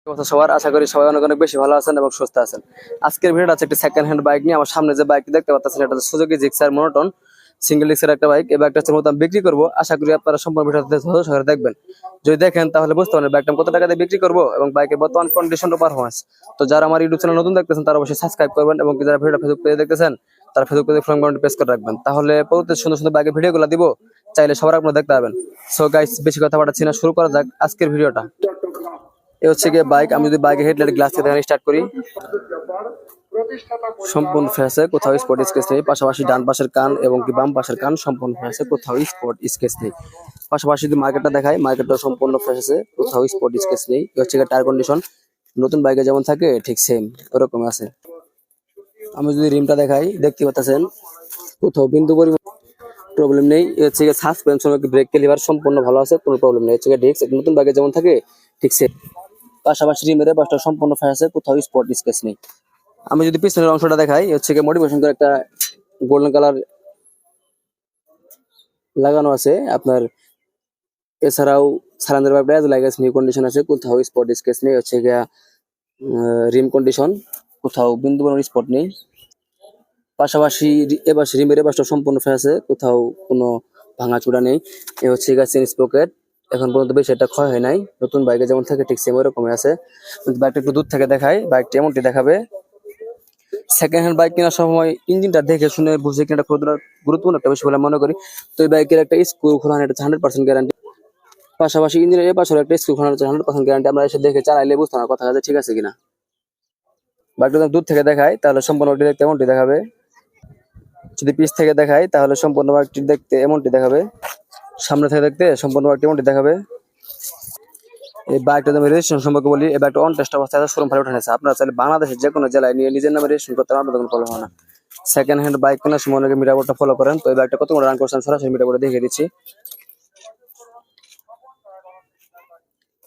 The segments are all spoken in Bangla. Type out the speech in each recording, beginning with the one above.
কথা সবার আশা করি সবাই অনেক অনেক বেশি ভালো আছেন এবং সুস্থ আছেন। আজকের ভিডিওটা আছে একটি সেকেন্ড হ্যান্ড বাইক নিয়ে। আমার সামনে যে বাইকটি দেখতে পাচ্ছেন এটা হচ্ছে সুজুকি জিক্সার মনোটন সিঙ্গেল ডিস্কের একটা বাইক। এই বাইকটা হচ্ছে মূলত আমি বিক্রি করবো। আশা করি আপনারা সম্পূর্ণ ভিডিওতে ধৈর্য সহকারে দেখবেন। যদি দেখেন তাহলে বুঝতে পারবেন বাইকটা কত টাকা দিয়ে বিক্রি করবো এবং বাইকের বর্তমান কন্ডিশন ও পারফরমেন্স। তো যারা আমার ইউটিউব চ্যানেল নতুন দেখতেছেন তারা অবশ্যই সাবস্ক্রাইব করবেন এবং যারা ভিডিওটা ফেসবুক পেজে দেখতেছেন তারা ফেসবুক পেজে ফলো বাটনটি প্রেস করে রাখবেন। তাহলে পরবর্তী সুন্দর সুন্দর বাইকের ভিডিওগুলো দিব, চাইলে সবার আপনারা দেখতে পাবেন। সো গাইস, বেশি কথা বাড়াচ্ছি না, শুরু করা যাক আজকের ভিডিওটা। এ হচ্ছে গিয়ে বাইক। আমি যদি বাইকের হেডলাইট গ্লাস থেকে স্টার্ট করি, সম্পূর্ণ ফ্রেশে, কোথাও স্পট স্কেচ নেই। পাশাপাশি ডান পাশের কান এবং কি বাম পাশের কান সম্পূর্ণ ফ্রেশে, কোথাও স্পট স্কেচ নেই। পাশাপাশি যদি মার্কেটটা দেখাই, মার্কেটটা সম্পূর্ণ ফ্রেশ আছে, কোথাও স্পট স্কেচ নেই। এ হচ্ছে টায়ার কন্ডিশন নতুন বাইকে যেমন থাকে ঠিক সেম ওরকম আছে। আমি যদি রিমটা দেখাই, দেখতে পাচ্ছেন কোথাও বিন্দু পরিমাণ প্রবলেম নেই। এ হচ্ছে সাসপেনশন, ব্রেক লিভার সম্পূর্ণ ভালো আছে, কোনো প্রবলেম নেই। হচ্ছে ডিস্ক নতুন বাইকে যেমন থাকে ঠিক সেম। পাশাপাশি রিমের পাশটা সম্পূর্ণ ফ্রেশ আছে, কোথাও স্পট স্কেচ নেই। আমি যদি পিছনের অংশটা দেখাই, হচ্ছে মোটিভেশন করে একটা গোল্ডেন কালার লাগানো আছে আপনার। এছাড়াও সারান্দার ব্যাপারে লাইগাস নিউ কন্ডিশন আছে, কোথাও স্পট স্কেচ নেই। হচ্ছে গিয়া রিম কন্ডিশন, কোথাও বিন্দু কোনো স্পট নেই। পাশাপাশি এবার রিমের পাশটা সম্পূর্ণ ফ্রেশ আছে, কোথাও কোনো ভাঙাচুরা নেই। এ হচ্ছে গিয়া চেন স্পকেট, এখন পর্যন্ত বেশি একটা ক্ষয় হয় নাই। নতুন বাইকে যেমন থাকে ঠিক সেম ওরকমই আছে। বাইকটা একটু দূর থেকে দেখাই, বাইকটা এমনটি দেখাবে। সেকেন্ড হ্যান্ড বাইক কেনার সময় ইঞ্জিনটা দেখে শুনে বুঝে কেনাটা গুরুত্বপূর্ণ একটা বিষয় বলে মনে করি। তো এই বাইকের একটা স্ক্রু খোলানো, এটা 100% গ্যারান্টি। পাশাপাশি ইঞ্জিনের এ পাশে একটা স্ক্রু খোলানো 100% গ্যারান্টি। আমরা এসে দেখে চালাইলে বুঝতে না কথা ঠিক আছে কিনা। বাইকটা দূর থেকে দেখাই তাহলে সম্পূর্ণ দেখতে এমনটি দেখাবে। যদি পিছ থেকে দেখাই তাহলে সম্পূর্ণ বাইকটি দেখতে এমনটি দেখাবে। সামনে থেকে দেখতে সম্পূর্ণ বাইকটি এমনটি দেখাবে। এই বাইকটা আমি রেজিস্ট্রেশন সম্পর্কে বলি। এই বাইকটা অন টেস্ট অবস্থায় শোরুম ফাইল উঠেছে। আপনারা চাইলে বাংলাদেশের যে কোনো জেলায় নিয়ে নিজের নামে রেজিস্ট্রেশন করতে পারেন, আপনাদের কোনো প্রবলেম হয় না। সেকেন্ড হ্যান্ড বাইক কেনার সময় অনেকে মিটার বোর্ডটা ফলো করেন। তো এই বাইকটা কত করে রান করছেন সরাসরি মিটার বোর্ডে দেখিয়ে দিচ্ছি।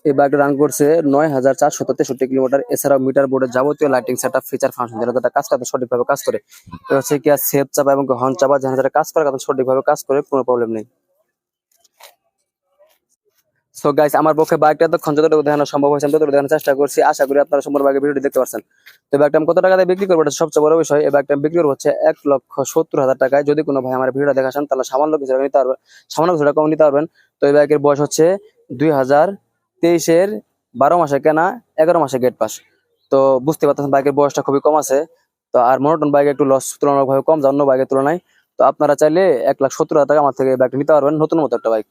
এই বাইকটা রান করছে 9,463 কিলোমিটার। এছাড়াও মিটার বোর্ডের যাবতীয় লাইটিং সেটআপ, ফিচার ফাংশন যেটা কাজ করতে সঠিকভাবে কাজ করে। এটা হচ্ছে কি সেফ চাপা এবং হর্ন চাপা যেটা কাজ করে সঠিকভাবে কাজ করে, কোনো প্রবলেম নেই। সো গাইস, আমার পক্ষে বাইকটা এতক্ষণ যতটুকু দেখানো সম্ভব হয়েছে আমি ততটুকু দেখানোর চেষ্টা করছি। আশা করি আপনারা সম্পূর্ণ বাইকের ভিডিওটি দেখতে পাচ্ছেন। তো বাইকটা আমি কত টাকা দিয়ে বিক্রি করবো এটা সবচেয়ে বড় বিষয়। এই বাইকটা বিক্রি করবো হচ্ছে 1,70,000 টাকায়। যদি কোনো ভাই আমার ভিডিওটা দেখাছেন তাহলে সামান্য কিছু টাকা নিতে পারবেন, সামান্য কিছু টাকা কম নিতে পারবেন। তো এই বাইকের বয়স হচ্ছে 2023-এর 12 মাসে কেনা, 11 মাসে গেট পাস। তো বুঝতে পারতেছেন বাইকের বয়সটা খুবই কম আছে। তো আর মনোটন বাইক একটু লস তুলনামূলকভাবে কম যায় অন্য বাইকের তুলনায়। তো আপনারা চাইলে 1,70,000 টাকা আমার থেকে এই বাইকটা নিতে পারবেন, নতুন মতো একটা বাইক।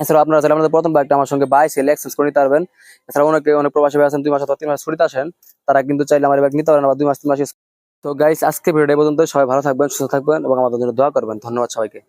এছাড়া আপনারা চাইলে আমাদের প্রথম বাইকটা আমার সঙ্গে বাই সেল এক্সচেঞ্জ করে নিতে পারবেন। এছাড়া অনেক প্রবাসী ভাই আছেন 2 মাস অথবা 3 মাস ছুটিতে আসেন, তারা কিন্তু চাইলে আমার বাইক নিতে পারেন আবার 2 মাস 3 মাস। তো গাইস, আজকে ভিডিও পর্যন্ত। সবাই ভালো থাকবেন, সুস্থ থাকবেন এবং আমাদের জন্য দোয়া করবেন। ধন্যবাদ সবাইকে।